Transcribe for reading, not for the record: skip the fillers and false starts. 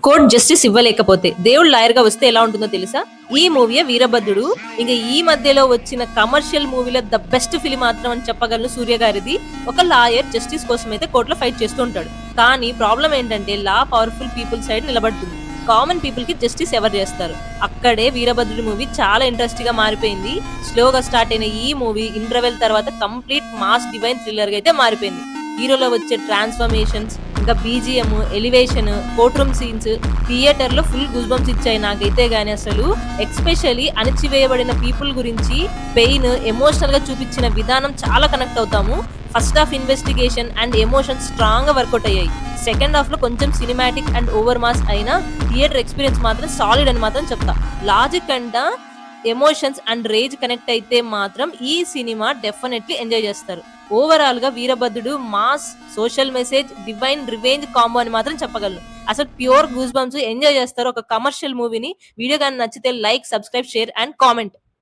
Court justice ఇవ్వలేకపోతే దేవుడు lawyer గా వస్తే ఎలా ఉంటుందో తెలుసా? ఈ మూవీ వీరభద్రుడు. ఇంకా ఈ మధ్యలో వచ్చిన కమర్షియల్ మూవీలో ద బెస్ట్ ఫిలిం మాత్రం అని చెప్పగలను సూర్య గారిది. ఒక లాయర్ జస్టిస్ కోసం అయితే కోర్టులో ఫైట్ చేస్తూ ఉంటాడు. కానీ ప్రాబ్లం ఏంటంటే లా పవర్ఫుల్ పీపుల్ సైడ్ నిలబడుతుంది. కామన్ పీపుల్ కి జస్టిస్ ఎవరు చేస్తారు? అక్కడే వీరభద్రుడి మూవీ చాలా ఇంట్రెస్ట్ గా మారిపోయింది. స్లోగా స్టార్ట్ అయిన ఈ మూవీ ఇంటర్వెల్ తర్వాత కంప్లీట్ మాస్ డివైన్ థ్రిల్లర్ గా అయితే మారిపోయింది. హీరోలో వచ్చే ట్రాన్స్ఫర్మేషన్స్, ఇంకా BGM, elevation, court room scenes theatre లో ఫుల్ గూస్ బంప్స్ ఇచ్చాయి నాకైతే గానీ. అసలు ఎక్స్పెషల్లీ అణచివేయబడిన పీపుల్ గురించి పెయిన్ ఎమోషనల్ గా చూపించిన విధానం చాలా కనెక్ట్ అవుతాము. First half investigation and emotions strong గా వర్కౌట్ అయ్యాయి. సెకండ్ హాఫ్ లో కొంచెం సినిమాటిక్ అండ్ ఓవర్ మాస్ అయినా థియేటర్ ఎక్స్పీరియన్స్ మాత్రం సాలిడ్ అని మాత్రం చెప్తా. Logic and emotions and rage connect అయితే మాత్రం ఈ సినిమా డెఫినెట్లీ ఎంజాయ్ చేస్తారు. ఓవరాల్ గా Veerabhadrudu mass, social message, divine revenge combo అని మాత్రం చెప్పగలను. అసలు ప్యూర్ గూస్ బంప్స్ ఎంజాయ్ చేస్తారు ఒక కమర్షియల్ మూవీని. వీడియో కానీ నచ్చితే like, subscribe, share and comment.